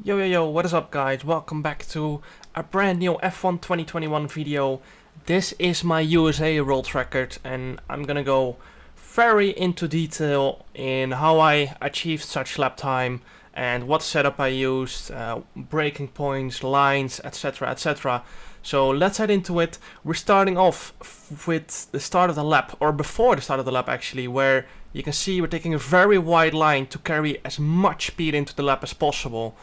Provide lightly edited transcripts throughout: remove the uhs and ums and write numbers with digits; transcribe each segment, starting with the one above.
Yo, what is up guys? Welcome back to a brand new F1 2021 video. This is my USA world record and I'm gonna go very into detail in how I achieved such lap time and what setup I used, braking points, lines, etc. So let's head into it. We're starting off with the start of the lap, or before the start of the lap actually, where you can see we're taking a very wide line to carry as much speed into the lap as possible.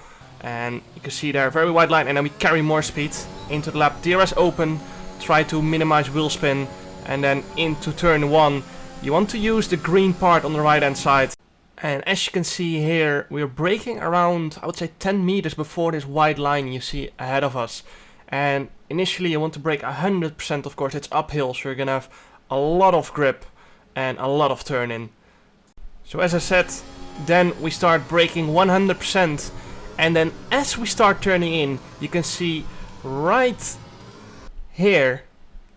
And you can see there, very wide line, and then we carry more speed into the lap. DRS open, try to minimize wheel spin, and then into turn 1. You want to use the green part on the right hand side. And as you can see here, we're braking around, I would say 10 meters before this wide line you see ahead of us. And initially you want to brake 100%, of course, it's uphill, so you're gonna have a lot of grip and a lot of turn in. So as I said, then we start braking 100%. And then as we start turning in, you can see right here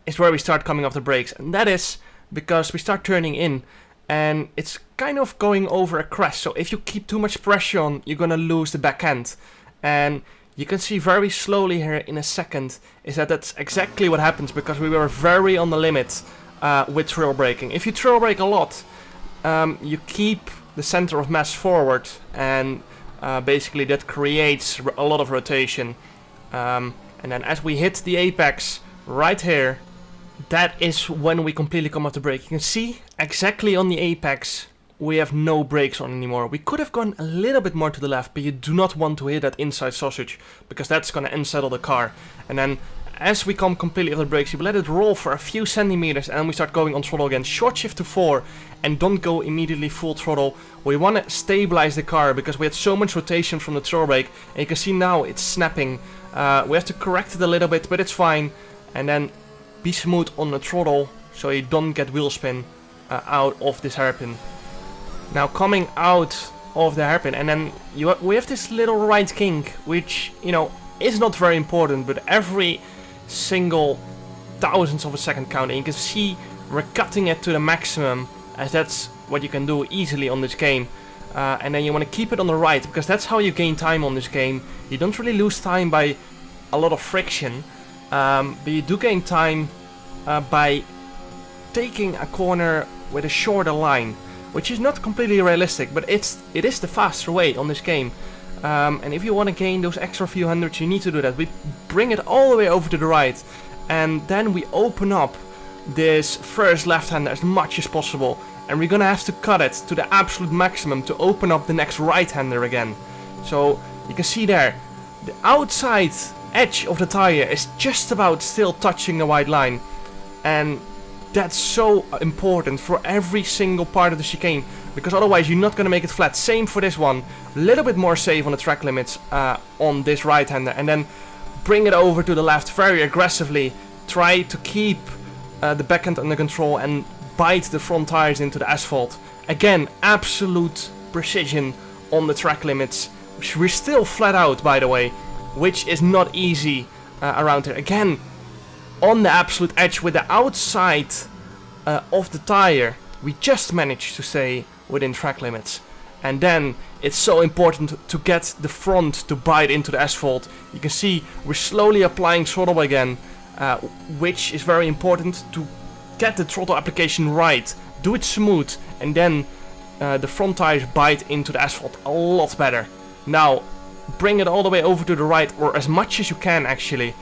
is where we start coming off the brakes. And that is because we start turning in and it's kind of going over a crest. So if you keep too much pressure on, you're gonna lose the back end. And you can see very slowly here in a second is that that's exactly what happens, because we were very on the limit with trail braking. If you trail brake a lot, you keep the center of mass forward, and basically that creates a lot of rotation. And then as we hit the apex right here, that is when we completely come off the brake. You can see exactly on the apex we have no brakes on anymore. We could have gone a little bit more to the left, but you do not want to hit that inside sausage, because that's going to unsettle the car. And then as we come completely off the brakes, you let it roll for a few centimeters, and then we start going on throttle again. Short shift to 4 and don't go immediately full throttle. We want to stabilize the car because we had so much rotation from the throttle brake, and you can see now it's snapping. We have to correct it a little bit, but it's fine. And then be smooth on the throttle so you don't get wheel spin out of this hairpin. Now coming out of the hairpin, and then we have this little right kink, which, you know, is not very important, but every single thousandth of a second count, and you can see we're cutting it to the maximum, as that's what you can do easily on this game. And then you want to keep it on the right, because that's how you gain time on this game. You don't really lose time by a lot of friction, but you do gain time by taking a corner with a shorter line, which is not completely realistic, but it is the faster way on this game. And if you want to gain those extra few hundreds, you need to do that. We bring it all the way over to the right, and then we open up this first left-hander as much as possible, and we're gonna have to cut it to the absolute maximum to open up the next right-hander again. So you can see there, the outside edge of the tire is just about still touching the white line, and that's so important for every single part of the chicane, because otherwise you're not going to make it flat. Same for this one, a little bit more safe on the track limits on this right-hander, and then bring it over to the left very aggressively. Try to keep the back end under control and bite the front tires into the asphalt. Again, absolute precision on the track limits. We're still flat out, by the way, which is not easy around here. Again, on the absolute edge with the outside of the tire, we just managed to stay within track limits. And then it's so important to get the front to bite into the asphalt. You can see we're slowly applying throttle again, which is very important to get the throttle application right. Do it smooth, and then the front tires bite into the asphalt a lot better. Now bring it all the way over to the right, or as much as you can actually,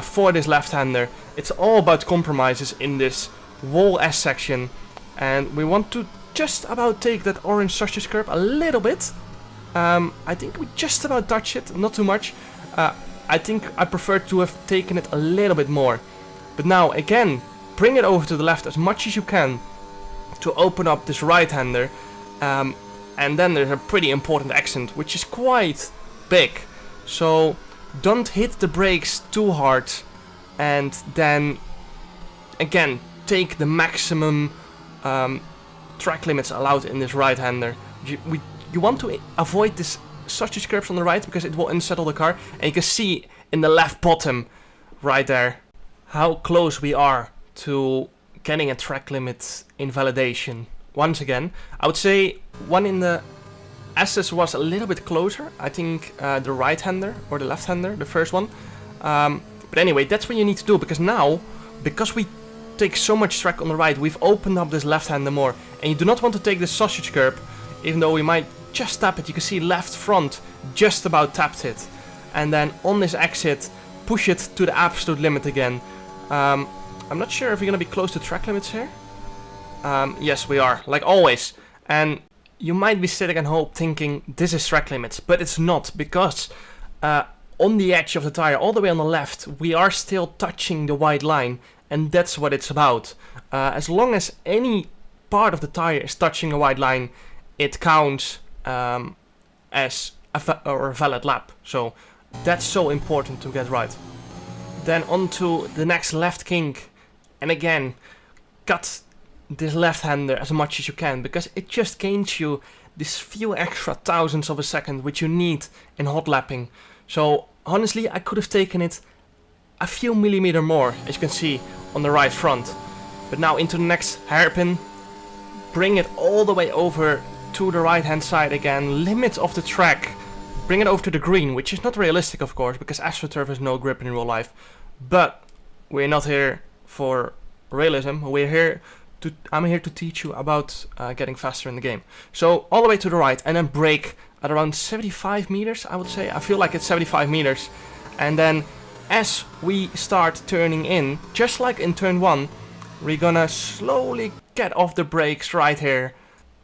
for this left-hander. It's all about compromises in this wall S section, and we want to just about take that orange sausage curb a little bit. I think we just about touch it, not too much. I think I prefer to have taken it a little bit more. But now again, bring it over to the left as much as you can to open up this right-hander. And then there's a pretty important accent, which is quite big. So don't hit the brakes too hard, and then again take the maximum track limits allowed in this right-hander. You want to avoid this sausage curbs on the right, because it will unsettle the car. And you can see in the left bottom right there how close we are to getting a track limit invalidation. Once again, I would say one in the as this was a little bit closer, I think the right-hander or the left-hander, the first one. But anyway, that's what you need to do, because now, because we take so much track on the right, we've opened up this left-hander more, and you do not want to take the sausage curb, even though we might just tap it. You can see left front just about tapped it, and then on this exit, push it to the absolute limit again. I'm not sure if we're gonna be close to track limits here. Yes, we are, like always. And you might be sitting at home thinking this is track limits, but it's not, because on the edge of the tire, all the way on the left, we are still touching the white line, and that's what it's about. As long as any part of the tire is touching a white line, it counts as a valid lap. So that's so important to get right. Then onto the next left kink, and again, cut this left-hander as much as you can, because it just gains you this few extra thousandths of a second which you need in hot lapping. So honestly, I could have taken it a few millimeter more, as you can see on the right front. But now into the next hairpin, bring it all the way over to the right hand side again, limit of the track, bring it over to the green, which is not realistic of course, because AstroTurf has no grip in real life. But we're not here for realism, I'm here to teach you about getting faster in the game. So all the way to the right, and then brake at around 75 meters, I would say. I feel like it's 75 meters. And then as we start turning in, just like in turn 1, we're gonna slowly get off the brakes right here.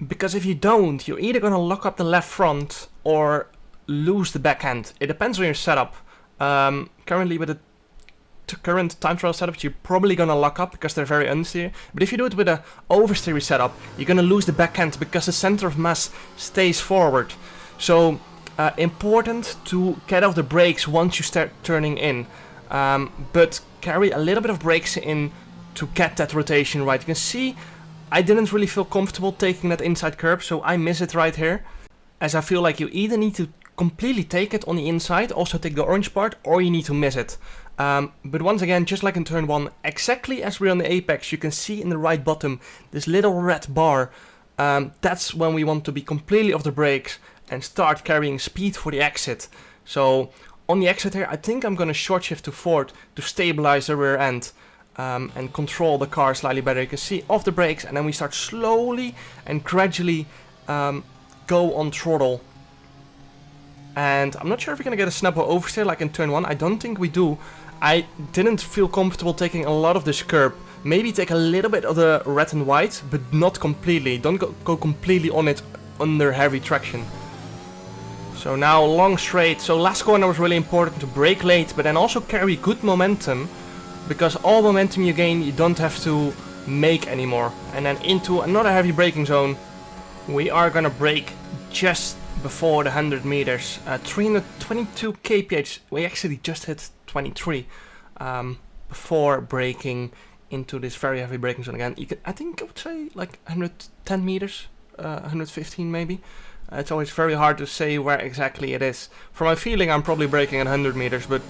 Because if you don't, you're either gonna lock up the left front or lose the back end. It depends on your setup. Currently with the current time trial setups, you're probably gonna lock up because they're very understeer. But if you do it with a oversteer setup, you're gonna lose the back end because the center of mass stays forward. So important to get off the brakes once you start turning in, but carry a little bit of brakes in to get that rotation right. You can see I didn't really feel comfortable taking that inside curb, so I miss it right here, as I feel like you either need to completely take it on the inside, also take the orange part, or you need to miss it. But once again, just like in turn 1, exactly as we're on the apex, you can see in the right bottom this little red bar. That's when we want to be completely off the brakes and start carrying speed for the exit. So on the exit here, I think I'm going to short shift to forward to stabilize the rear end and control the car slightly better. You can see off the brakes, and then we start slowly and gradually go on throttle. And I'm not sure if we're going to get a snap or oversteer like in turn 1. I don't think we do. I didn't feel comfortable taking a lot of this curb. Maybe take a little bit of the red and white, but not completely. Don't go completely on it under heavy traction. So now long straight. So last corner was really important to brake late, but then also carry good momentum, because all momentum you gain you don't have to make anymore. And then into another heavy braking zone. We are gonna brake just before the 100 meters, 322 kph. We actually just hit 23 before braking into this very heavy braking zone again. I think I would say like 110 meters, 115 maybe. It's always very hard to say where exactly it is. For my feeling, I'm probably braking at 100 meters, but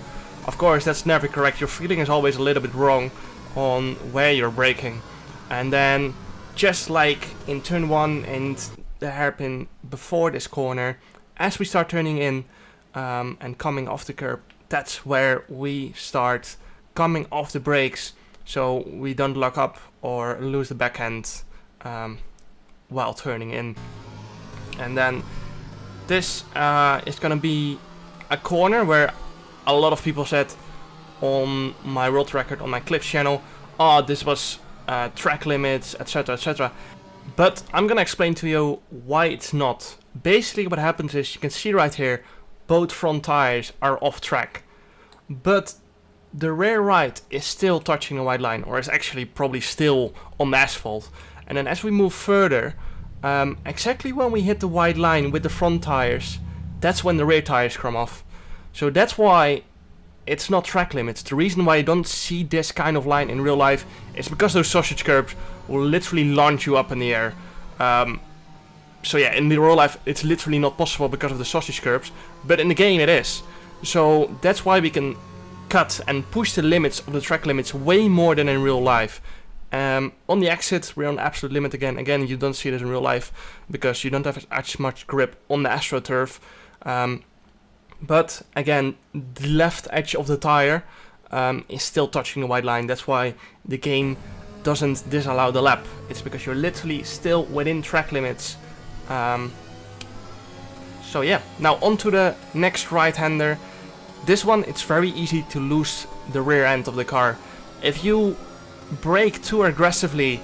of course that's never correct. Your feeling is always a little bit wrong on where you're braking. And then just like in turn 1 and the hairpin before this corner, as we start turning in and coming off the curb, that's where we start coming off the brakes, so we don't lock up or lose the back end while turning in. And then this is gonna be a corner where a lot of people said on my world record on my clips channel, oh, this was track limits, etc, etc. But I'm gonna explain to you why it's not. Basically what happens is, you can see right here, both front tires are off track, but the rear right is still touching the white line, or is actually probably still on the asphalt. And then as we move further, exactly when we hit the white line with the front tires, that's when the rear tires come off. So that's why it's not track limits. The reason why you don't see this kind of line in real life is because those sausage curbs will literally launch you up in the air. So yeah, in the real life it's literally not possible because of the sausage curbs, but in the game it is. So that's why we can cut and push the limits of the track limits way more than in real life. On the exit, we're on absolute limit again. Again, you don't see this in real life because you don't have as much grip on the AstroTurf. But again, the left edge of the tire is still touching the white line. That's why the game doesn't disallow the lap. It's because you're literally still within track limits. So yeah, now onto the next right-hander. This one, it's very easy to lose the rear end of the car. If you brake too aggressively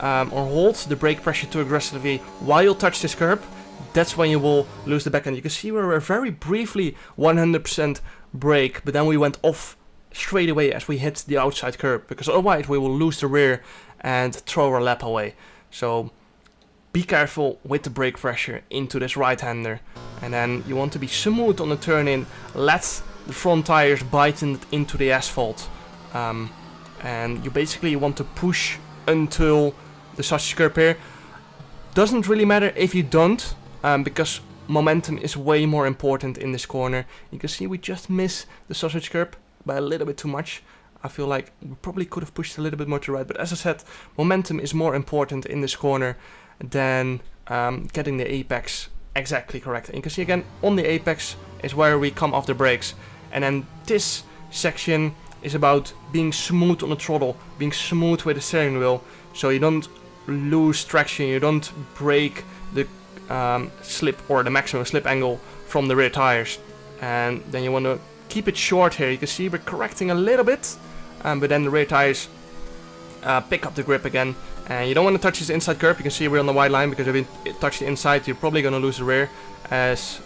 or hold the brake pressure too aggressively while you touch this curb, that's when you will lose the back end. You can see we were very briefly 100% brake, but then we went off straight away as we hit the outside curb, because otherwise we will lose the rear and throw our lap away. So be careful with the brake pressure into this right-hander, and then you want to be smooth on the turn-in. Let the front tires bite into the asphalt, and you basically want to push until the sausage curb here. Doesn't really matter if you don't, because momentum is way more important in this corner. You can see we just miss the sausage curb by a little bit too much. I feel like we probably could have pushed a little bit more to the right, but as I said, momentum is more important in this corner than getting the apex exactly correct. And you can see again, on the apex is where we come off the brakes, and then this section is about being smooth on the throttle, being smooth with the steering wheel, so you don't lose traction, you don't break the slip or the maximum slip angle from the rear tires. And then you want to keep it short here. You can see we're correcting a little bit, but then the rear tires pick up the grip again. And you don't want to touch this inside curb. You can see we're on the white line, because if you touch the inside, you're probably going to lose the rear, as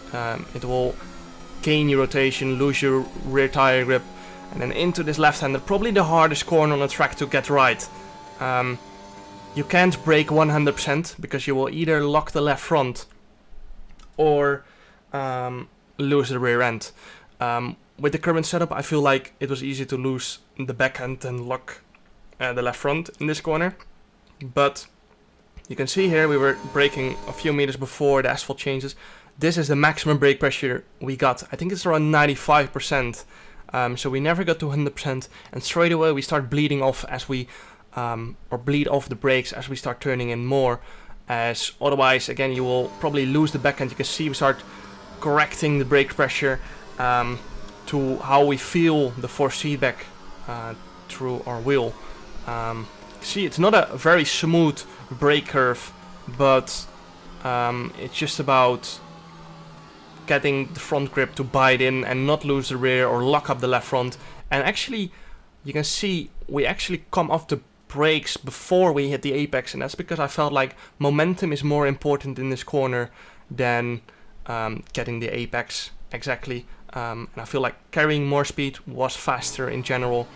it will gain your rotation, lose your rear tire grip. And then into this left-hander, probably the hardest corner on the track to get right. You can't brake 100% because you will either lock the left front or lose the rear end. With the current setup, I feel like it was easy to lose the back end and lock the left front in this corner. But you can see here we were braking a few meters before the asphalt changes. This is the maximum brake pressure we got. I think it's around 95%. So we never got to 100%, and straight away we start bleeding off as we or bleed off the brakes as we start turning in more, as otherwise again you will probably lose the back end. You can see we start correcting the brake pressure to how we feel the force feedback through our wheel. See, it's not a very smooth brake curve, but it's just about getting the front grip to bite in and not lose the rear or lock up the left front. And actually, you can see we actually come off the brakes before we hit the apex, and that's because I felt like momentum is more important in this corner than getting the apex exactly. And I feel like carrying more speed was faster in general.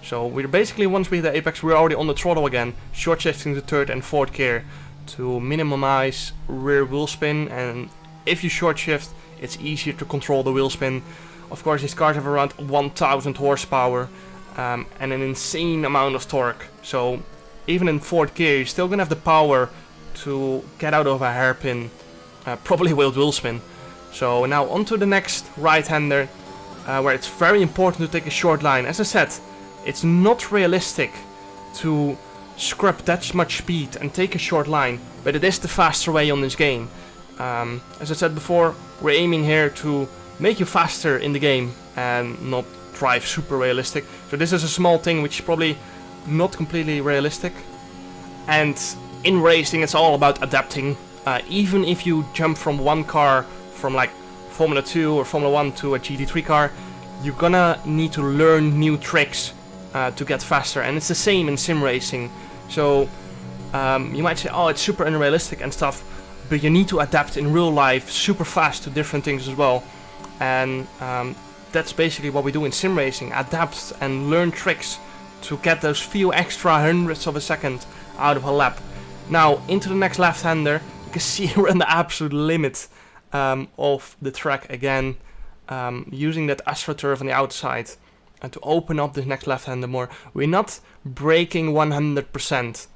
So we're basically, once we hit the apex, we're already on the throttle again, short shifting to third and fourth gear to minimize rear wheel spin. And if you short shift, it's easier to control the wheel spin. Of course, these cars have around 1000 horsepower and an insane amount of torque. So even in fourth gear, you're still gonna have the power to get out of a hairpin, probably with wheel spin. So now onto the next right-hander, where it's very important to take a short line. As I said, it's not realistic to scrap that much speed and take a short line, but it is the faster way on this game. As I said before, we're aiming here to make you faster in the game and not drive super realistic. So this is a small thing which is probably not completely realistic. And in racing, it's all about adapting. Even if you jump from one car, from like Formula 2 or Formula 1 to a GT3 car, you're gonna need to learn new tricks to get faster. And it's the same in sim racing. So you might say, oh, it's super unrealistic and stuff, but you need to adapt in real life super fast to different things as well. And that's basically what we do in sim racing, adapt and learn tricks to get those few extra hundredths of a second out of a lap. Now into the next left-hander, you can see we're in the absolute limit of the track again, using that AstroTurf on the outside and to open up the next left-hander more. We're not braking 100%,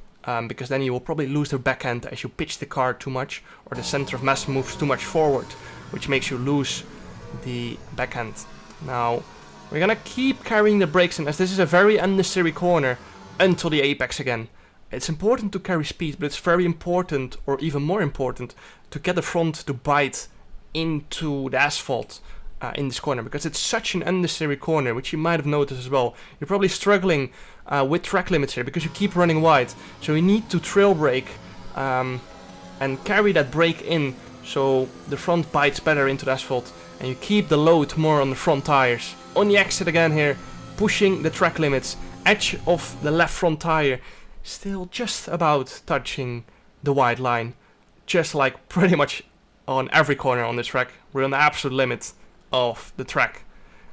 because then you will probably lose the back end as you pitch the car too much, or the center of mass moves too much forward, which makes you lose the back end. Now we're gonna keep carrying the brakes in, as this is a very unnecessary corner until the apex again. it's important to carry speed, but it's very important, or even more important, to get the front to bite into the asphalt in this corner, because it's such an unnecessary corner, which you might have noticed as well. You're probably struggling with track limits here because you keep running wide, so you need to trail brake and carry that brake in so the front bites better into the asphalt, and you keep the load more on the front tires. On the exit again here, pushing the track limits, edge of the left front tire still just about touching the white line, just like pretty much on every corner on this track. We're on the absolute limit of the track.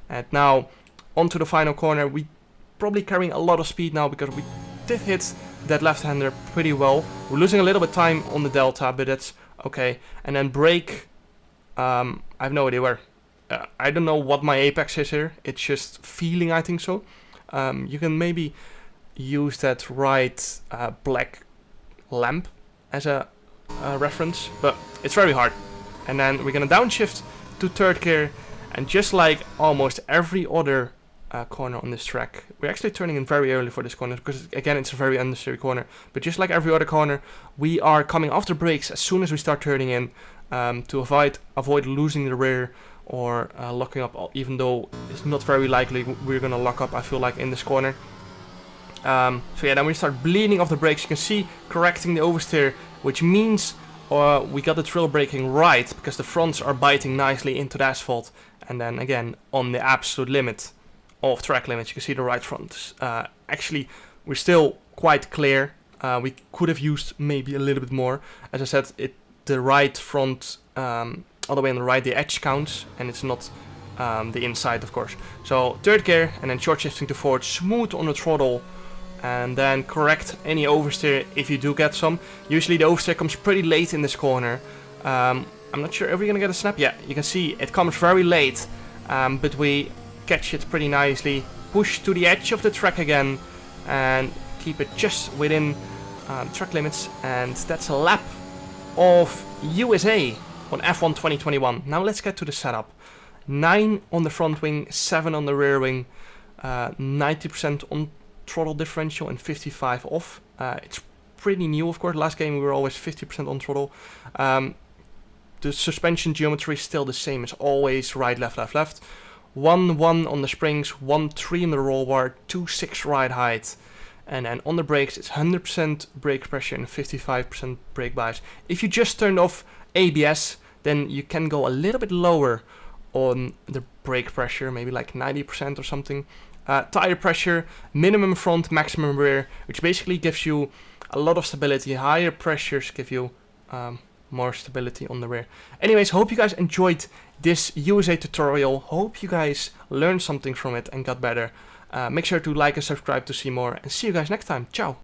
And now onto the final corner. We probably carrying a lot of speed now because we did hit that left-hander pretty well. We're losing a little bit of time on the delta, but that's okay. And then brake, I have no idea where. I don't know what my apex is here. It's just feeling, I think so. You can maybe use that right black lamp as a reference, but it's very hard. And then we're gonna downshift to third gear, and just like almost every other corner on this track, we're actually turning in very early for this corner because again it's a very unnecessary corner, but just like every other corner we are coming off the brakes as soon as we start turning in, to avoid losing the rear or locking up, even though it's not very likely we're gonna lock up, I feel like, in this corner. So yeah, then we start bleeding off the brakes. You can see correcting the oversteer, which means we got the trail braking right because the fronts are biting nicely into the asphalt. And then again on the absolute limit of track limits, you can see the right front. Actually, we're still quite clear. We could have used maybe a little bit more. As I said, the right front, all the way on the right, the edge counts, and it's not the inside, of course. So third gear, and then short shifting to fourth, smooth on the throttle. And then correct any oversteer if you do get some. Usually the oversteer comes pretty late in this corner. I'm not sure if we're gonna get a snap. Yeah, you can see it comes very late, but we catch it pretty nicely. Push to the edge of the track again and keep it just within track limits. And that's a lap of USA on F1 2021. Now let's get to the setup. 9 on the front wing, 7 on the rear wing, 90% on throttle differential and 55 off. It's pretty new, of course. Last game we were always 50% on throttle. The suspension geometry is still the same as always, right, left, left, left. 1-1 on the springs, 1-3 on the roll bar, 2-6 ride height. And then on the brakes it's 100% brake pressure and 55% brake bias. If you just turned off ABS, then you can go a little bit lower on the brake pressure, maybe like 90% or something. Tire pressure, minimum front, maximum rear, which basically gives you a lot of stability. Higher pressures give you more stability on the rear. Anyways, hope you guys enjoyed this USA tutorial. Hope you guys learned something from it and got better. Make sure to like and subscribe to see more, and see you guys next time. Ciao!